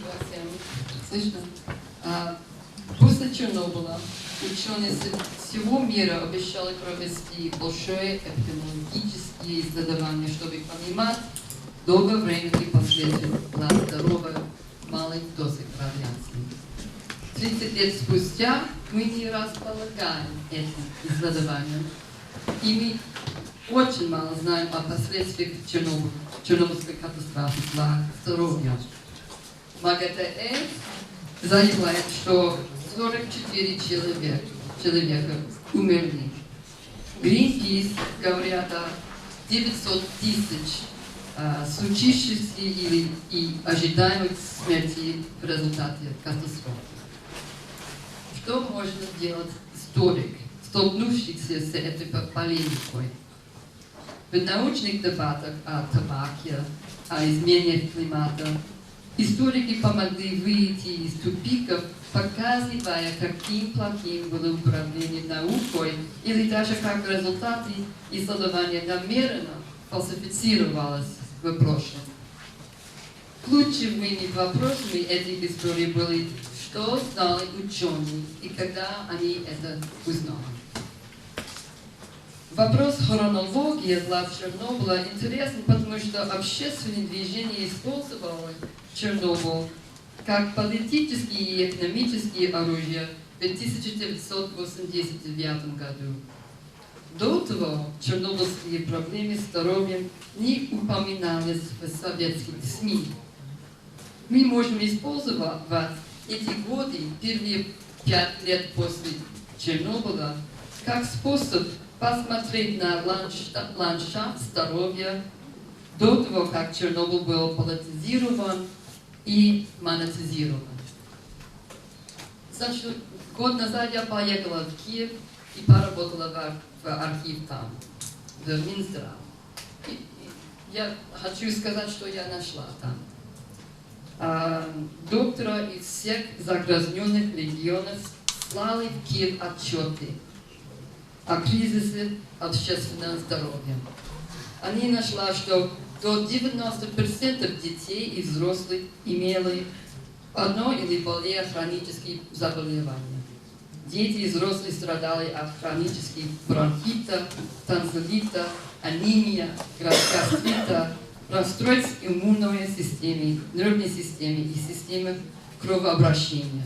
Спасибо всем. Слышно? После Чернобыля ученые всего мира обещали провести большое эпидемиологические исследования, чтобы понимать долговременные последствия для здоровья малых дозах радиации. 30 лет спустя мы не располагаем этим исследованием, и мы очень мало знаем о последствиях Чернобыльской катастрофы для здоровья. МАГАТЭ заявляет, что 44 человека умерли. Greenpeace говорят о 900 тысяч случившихся и ожидаемых смерти в результате катастрофы. Что может делать историк, столкнувшийся с этой полемикой? В научных дебатах о табаке, о изменениях климата историки помогли выйти из тупиков, показывая, каким плохим было управление наукой, или даже как результаты исследования намеренно фальсифицировалось в прошлом. Ключевыми вопросами этих историй были, что знали ученые и когда они это узнали. Вопрос хронологии для Чернобыля интересен, потому что общественное движение использовало Чернобыль как политические и экономические оружия в 1989 году. До того чернобыльские проблемы с здоровьем не упоминались в советских СМИ. Мы можем использовать эти годы, первые 5 лет после Чернобыля, как способ посмотреть на ландшафт здоровья до того, как Чернобыль был политизирован и монетизирован. Значит, год назад я поехала в Киев и поработала в архив там, в Минздрав. Я хочу сказать, что я нашла там. Доктора из всех загрязненных регионов слали в Киев отчеты о кризисе общественного здоровья. Они нашли, что до 90% детей и взрослых имели одно или более хронические заболевания. Дети и взрослые страдали от хронических бронхита, танзелита, анемия, гастрита, расстройств иммунной системы, нервной системы и системы кровообращения.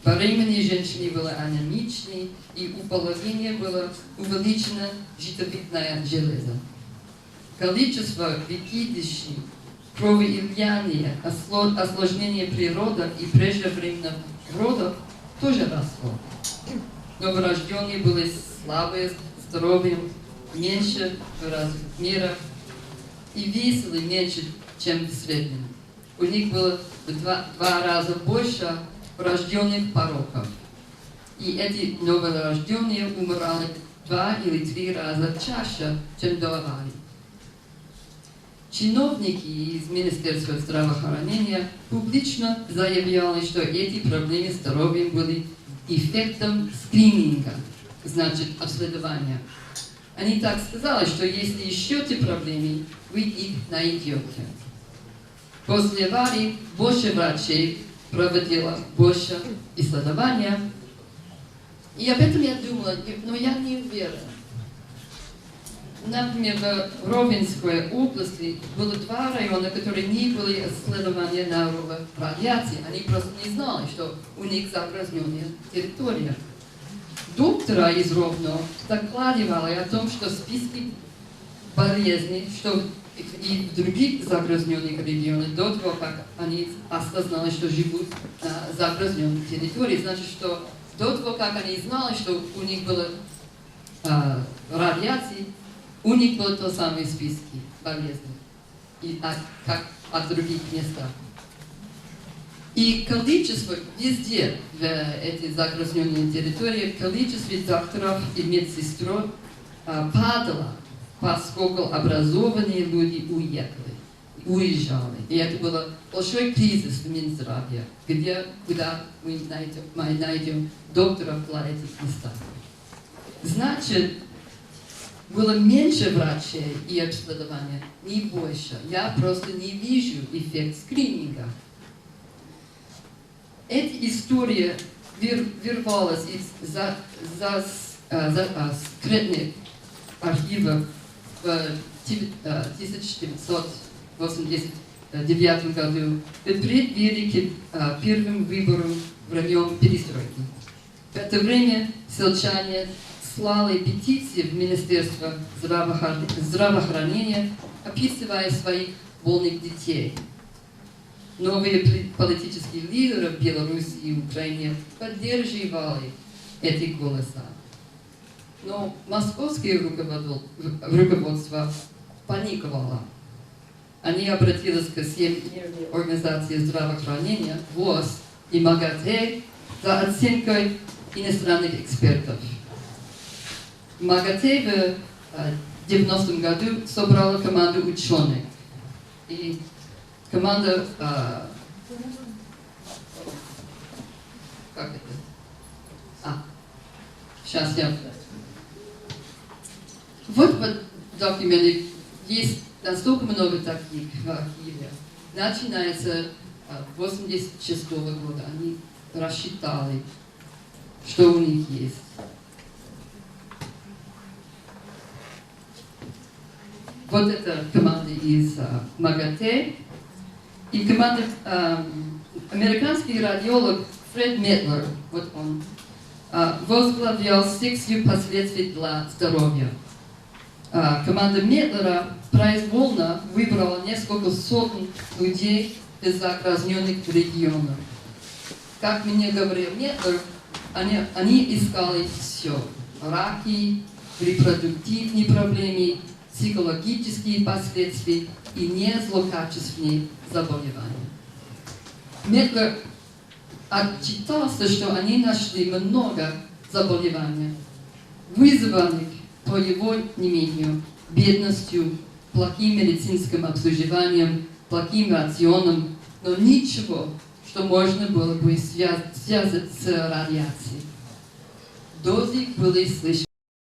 Беременные женщины были анемичны, и у половины было увеличено щитовидное железо. Количество выкидышей, кровоизлияния, осложнения при родах и преждевременных родов тоже росло. Новорожденные были слабые, здоровьем, меньше в размерах и весили меньше, чем в среднем. У них было в два раза больше врожденных пороков. И эти новорожденные умирали 2 или 3 раза чаще, чем до аварии. Чиновники из Министерства здравоохранения публично заявляли, что эти проблемы с здоровьем были эффектом скрининга, значит, обследования. Они так сказали, что если ищете проблемы, вы их найдете. После аварии больше врачей проводило больше исследования. И об этом я думала, но я не уверена. Например, в Ровенской области было 2 района, которые не были исследованы на радиации. Они просто не знали, что у них загрязненная территория. Доктора из Ровно докладывали о том, что списки болезней, что и в других загрязненных регионах, до того, как они осознали, что живут на загрязненной территории, значит, что до того, как они знали, что у них было радиация, у них были то самые списки болезней, как от других местах. И количество везде, в этой загрязненной территории, количество докторов и медсестер падало, поскольку образованные люди уезжали. И это был большой кризис в Минздраве, куда мы найдем докторов для этих местах. Значит, было меньше врачей и обследования, не больше. Я просто не вижу эффект скрининга. Эта история вырвалась из скрытных архивов в 1989 году в преддверии к первым выборам времен перестройки. В это время сельчане слали петиции в Министерство здравоохранения, описывая своих больных детей. Новые политические лидеры в Беларуси и Украине поддерживали эти голоса. Но московское руководство паниковало. Они обратились к Всемирной организации здравоохранения, ВОЗ и МАГАТЭ за оценкой иностранных экспертов. МАГАТЭ в 90-м году собрала команду ученых. И команда... как это? Сейчас я... Вот в документе есть настолько много таких в архиве. Начинается 1986 года. Они рассчитали, что у них есть. Вот это команда из МАГАТЭ. И команда, американский радиолог Фред Метлер, вот он, возглавлял секцию последствий для здоровья. Команда Метлера произвольно выбрала несколько сотен людей из загрязненных регионов. Как мне говорил Метлер, они искали все: раки, репродуктивные проблемы, психологические последствия и незлокачественные заболевания. Метлер отчитался, что они нашли много заболеваний, вызванных, по его мнению, бедностью, плохим медицинским обслуживанием, плохим рационом, но ничего, что можно было бы связать с радиацией. Дозы были слишком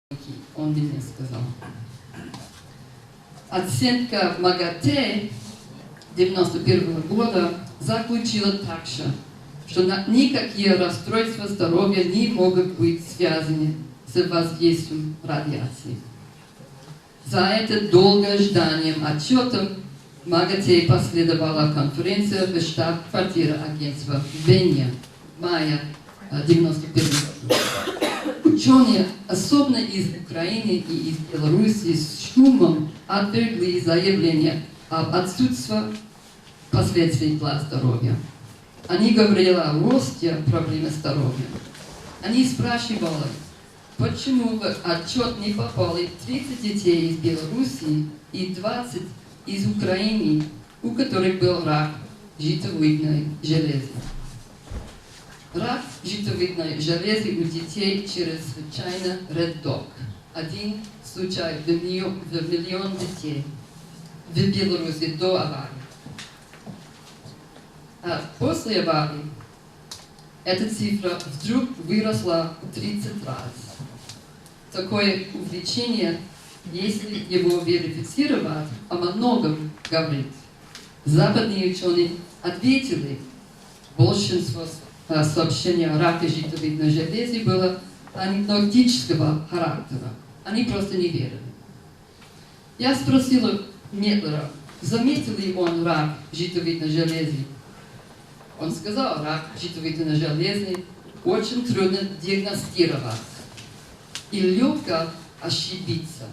высокие, он мне сказал. Оценка МАГАТЭ 1991 года заключила также, что никакие расстройства здоровья не могут быть связаны с воздействием радиации. За это долгое жданием отчетов МАГАТЭ последовала конференция в штаб-квартире агентства в Вене в мае 1991 года. Ученые, особенно из Украины и из Беларуси, с шумом отвергли заявление об отсутствии последствий для здоровья. Они говорили о росте проблемы здоровья. Они спрашивали, почему в отчет не попали 30 детей из Беларуси и 20 из Украины, у которых был рак щитовидной железы. Рак щитовидной железы у детей чрезвычайно редок. Один случай в миллион детей в Беларуси до аварии. А после аварии эта цифра вдруг выросла в 30 раз. Такое увеличение, если его верифицировать, о многом говорит. Западные ученые ответили, большинство сообщений о раке щитовидной железы было анекдотического характера. Они просто не верили. Я спросила Метлера, заметил ли он рак щитовидной железы. Он сказал, рак щитовидной железы очень трудно диагностировать и легко ошибиться.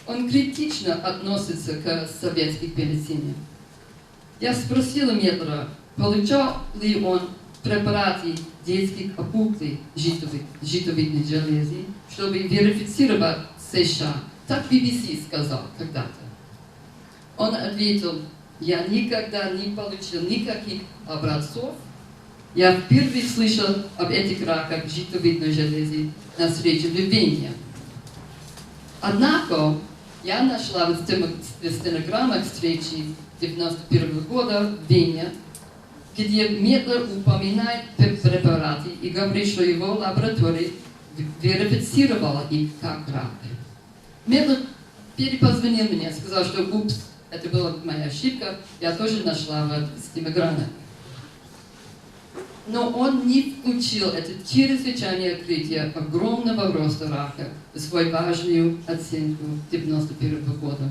Он критично относится к советской медицине. Я спросила Метлера, получал ли он препараты детских опухолей щитовидной железы, чтобы верифицировать США. Так BBC сказал когда-то. Он ответил, я никогда не получил никаких образцов. Я впервые слышал об этих раках щитовидной железы на встрече в Вене. Однако я нашла в стенограммах встречи 1991 года в Вене, где Метлер упоминает препараты и говорит, что его лаборатория верифицировала их как рак. Метлер перепозвонил мне, сказал, что упс, это была моя ошибка, я тоже нашла в стенограммах. Но он не включил это чрезвычайное открытие огромного роста рака в свою важную оценку 1991 года.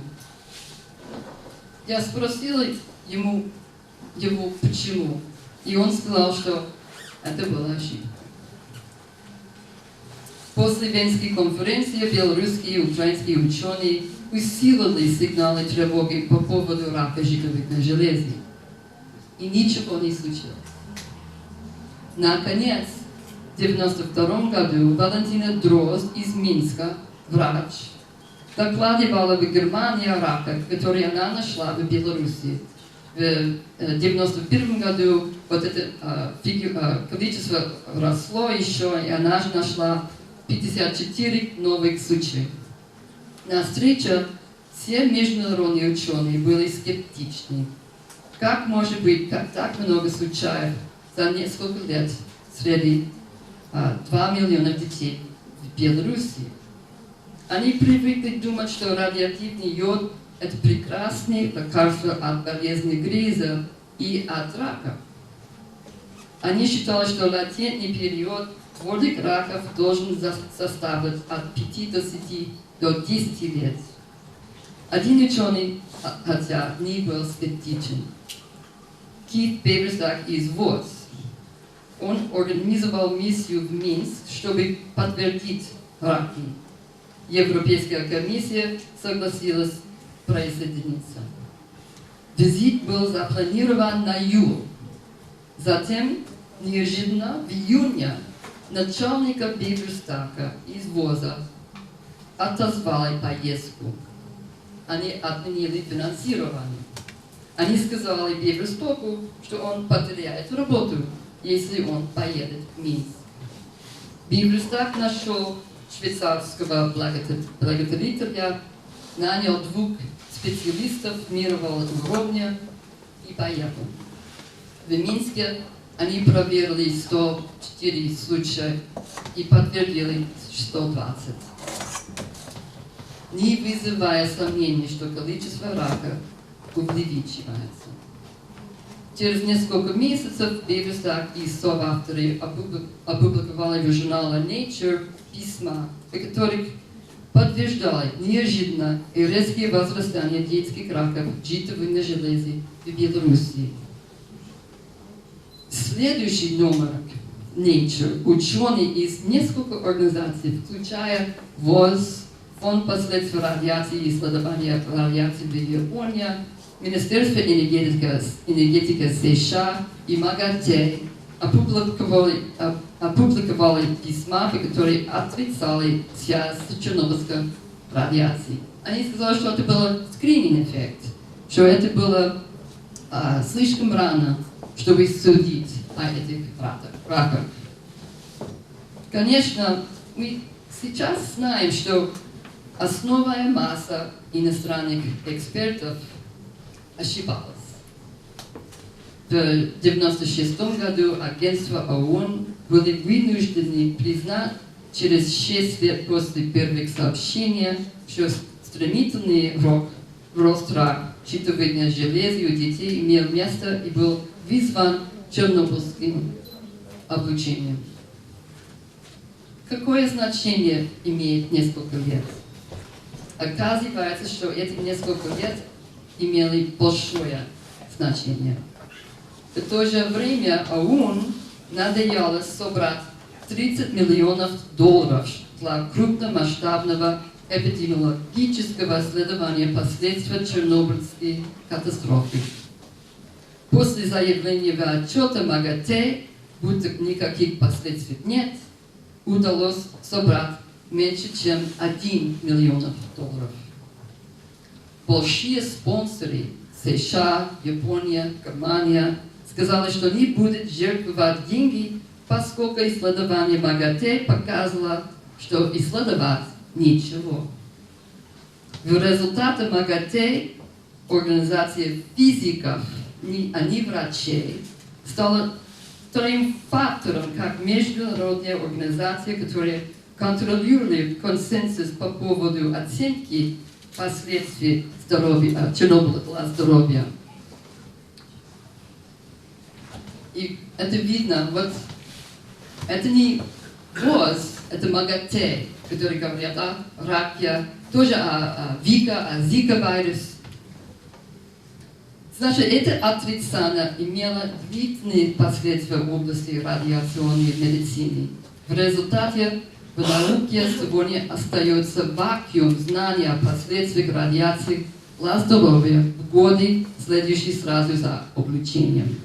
Я спросила его почему, и он сказал, что это была ошибка. После Венской конференции белорусские и украинские ученые усилили сигналы тревоги по поводу рака щитовидной железы. И ничего не случилось. Наконец, в 1992 году Валентина Дрозд из Минска, врач, докладывала в Германии о раке, который она нашла в Беларуси. В 1991 году вот это количество росло еще, и она нашла 54 новых случаев. На встрече все международные ученые были скептичны. Как может быть так много случаев за несколько лет среди 2 миллиона детей в Беларуси? Они привыкли думать, что радиоактивный йод – это прекрасное лекарство от болезни Грейза и от рака. Они считали, что латентный период творных раков должен составлять от 50 до 10 лет. Один ученый, хотя не был скептичен, Кит Бейверстак из ВОЗ, он организовал миссию в Минск, чтобы подтвердить раки. Европейская комиссия согласилась присоединиться. Визит был запланирован на июль. Затем, неожиданно, в июне, начальника Бейверстака из ВОЗа отозвали поездку. Они отменили финансирование. Они сказали Бейверстаку, что он потеряет работу, если он поедет в Минск. Бейверстак нашел швейцарского благотворителя, нанял 2 специалистов мирового уровня и поехал. В Минске они проверили 104 случая и подтвердили 120. Не вызывая сомнений, что количество рака увеличивается. Через несколько месяцев Бейверстак и соавторы опубликовали в журнале Nature письма, в которых подтверждали неожиданно и резкое возрастание детских раков щитовидной железы в Беларуси. Следующий номер Nature ученые из нескольких организаций, включая ВОЗ, Фонд последствий радиации и исследования радиации в Японии, Министерство энергетики США и МАГАТЭ опубликовали письма, которые отрицали связь с чернобыльской радиацией. Они сказали, что это был скрининг-эффект, что это было слишком рано, чтобы судить о этих раках. Конечно, мы сейчас знаем, что основная масса иностранных экспертов ошибалась. В 1996 году агентство ООН были вынуждены признать через 6 лет после первых сообщений, что стремительный рост рака щитовидной железы у детей имел место и был вызван чернобыльским облучением. Какое значение имеет несколько лет? Оказывается, что эти несколько лет имели большое значение. В то же время ООН надеялась собрать $30 миллионов для крупномасштабного эпидемиологического исследования последствий Чернобыльской катастрофы. После заявления в отчете МАГАТЭ, будто никаких последствий нет, удалось собрать меньше, чем $1 миллион. Большие спонсоры США, Япония, Германия сказали, что не будут жертвовать деньги, поскольку исследование МАГАТЭ показало, что исследовать ничего. В результате МАГАТЭ, организация физиков, а не врачей, стала вторым фактором, как международная организация, которая контролирует консенсус по поводу оценки последствий Чернобыля для здоровья. И это видно, вот это не ВОЗ, это МАГАТЭ, которые говорят о раке, тоже о ВИКа, о Зика-вирус. Значит, это отрицание имело длительные последствия в области радиационной медицины. В результате в науке сегодня остается вакуум знания о последствиях радиации для здоровья в годы, следующие сразу за облучением.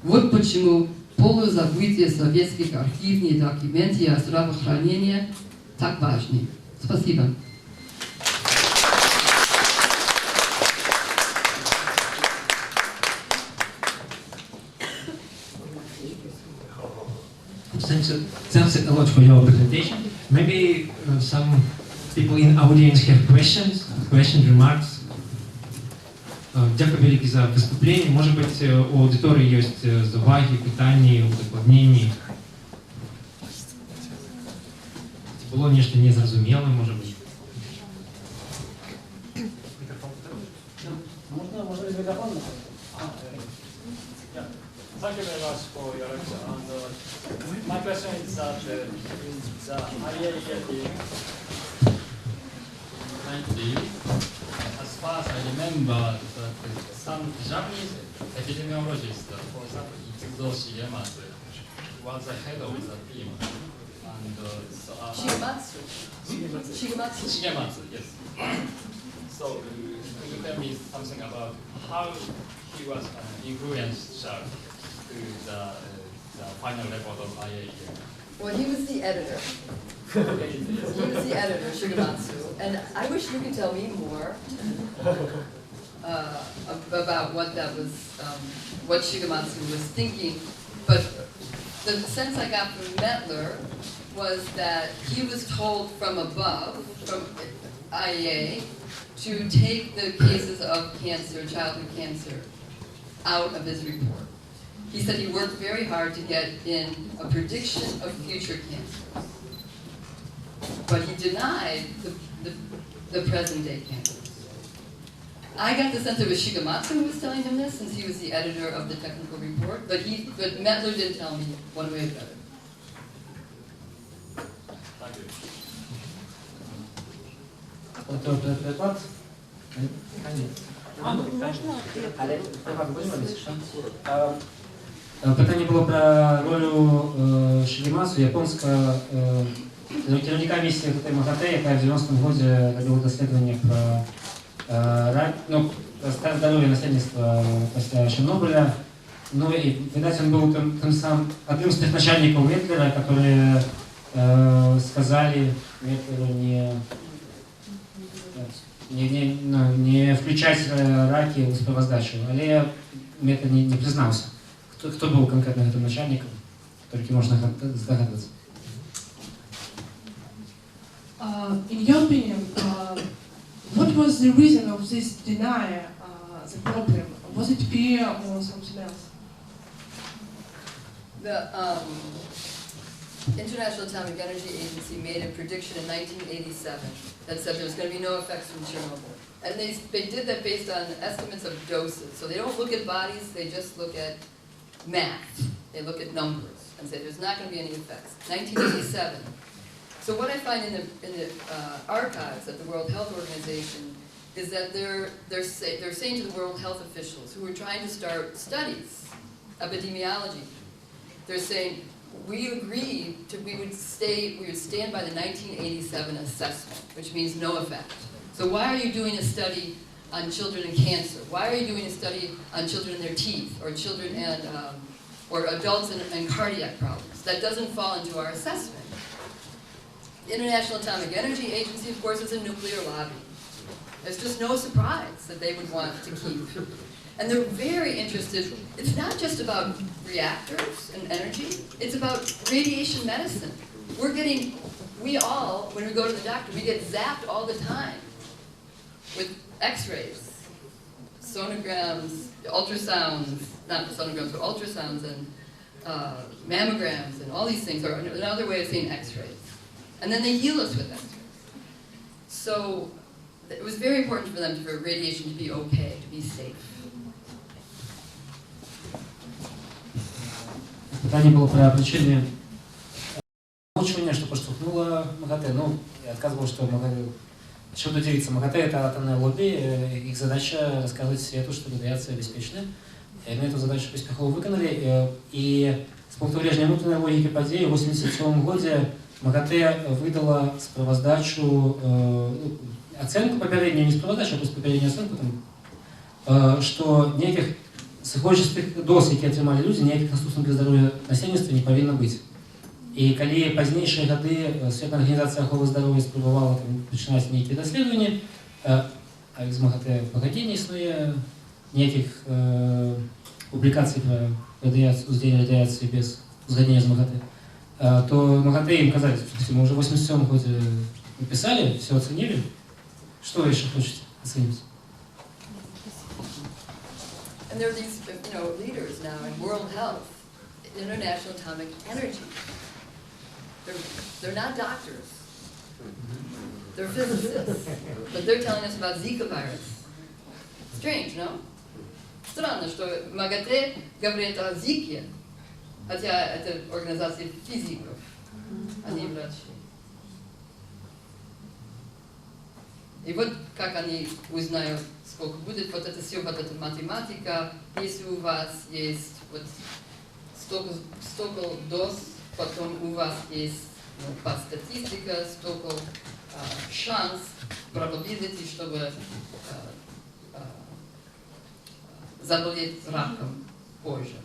Вот почему полузабытие советских архивных документов о здравоохранении так важны. Спасибо. Thanks a lot for your presentation. Maybe some people in audience have questions, remarks. Дякую велике за выступление. Может быть, у аудитории есть заваги, питання, удокладнення. Було нечто незрозуміле, може бути. Можно без микрофона? Thank you very much for your lecture. And my question is that the IAEA 90, as far as I remember, some Japanese epidemiologists, for example, Itsuzo Shigematsu, was the head of the team. And Shigematsu, yes. So, could you tell me something about how he was influential to the final report of IAEA? Well, he was the editor. He was the editor, Shigematsu. And I wish you could tell me more about what that was, what Shigematsu was thinking. But the sense I got from Mettler was that he was told from above, from IAEA, to take the cases of cancer, childhood cancer, out of his report. He said he worked very hard to get in a prediction of future cancers. But he denied the present day cancers. I got the sense it was Shigematsu who was telling him this, since he was the editor of the technical report, but Mettler didn't tell me one way or the other. Thank you. Питання було про роль Шигемацу, японського керівника місії МАГАТЕ, яка в 90-му році робила дослідження про здоровье наследства после Чернобыля. Ну и, видать, он был одним из тех начальников Меттлера, которые сказали Меттлеру не включать раки в справоздачу. Але Меттлер не признался. Кто был конкретно этим начальником? Только можно здогадываться. In your opinion, what was the reason of this denial, the problem? Was it fear or something else? The International Atomic Energy Agency made a prediction in 1987 that said there was going to be no effects from Chernobyl. And they did that based on estimates of doses. So they don't look at bodies, they just look at math. They look at numbers and say there's not going to be any effects. 1987. So what I find in the archives at the World Health Organization is that they're saying to the World Health officials who are trying to start studies, epidemiology, they're saying we would stand by the 1987 assessment, which means no effect. So why are you doing a study on children and cancer? Why are you doing a study on children and their teeth, or children and or adults and cardiac problems? That doesn't fall into our assessment. The International Atomic Energy Agency, of course, is a nuclear lobby. There's just no surprise that they would want to keep. And they're very interested. It's not just about reactors and energy. It's about radiation medicine. We all, when we go to the doctor, we get zapped all the time with x-rays, sonograms, ultrasounds, not sonograms, but ultrasounds and mammograms and all these things, or another way of saying x-rays. And then they heal us with x-rays. So it was very important for them for radiation to be okay, to be safe. Питание было про причины научивания, что подштовхнуло МАГАТЭ. Ну, я отказывал, что МАГАТЭ... Чем тут делиться? МАГАТЭ — это атомное лобби, их задача рассказывать свету, что радиация обеспечена. И мы эту задачу успехово выполнили. И с пункта зрения внутренней логики подей в 1987 году МАГАТЭ выдала справоздачу, оценку попереднюю, не справоздачу, а просто попереднюю оценку, там, что неких сыходчастых доз, які отримали люди, ніяких наступствів для здоров'я населення не повинно бути. І коли пазнейшие годы Светлая организация охоты здоровья спробувала починати некие дослідження, а из МАГАТЭ погоді не існує ніяких публікацій про радіацію, узділення радіації без узгоднення з МАГАТЭ, то МАГАТЭ им казали, что мы уже в 87 году написали, все оценили, что вы еще хотите оценить? And there are these, leaders now in world health, International Atomic Energy. They're not doctors. They're physicists. But they're telling us about Zika virus. Strange, no? Странно, что МАГАТЭ говорит о Зике, хотя это организация физиков, а не врачей. И вот как они узнают, сколько будет, вот это все, вот эта математика, если у вас есть вот столько доз, потом у вас есть статистика, столько шанс, probability, чтобы заболеть раком позже.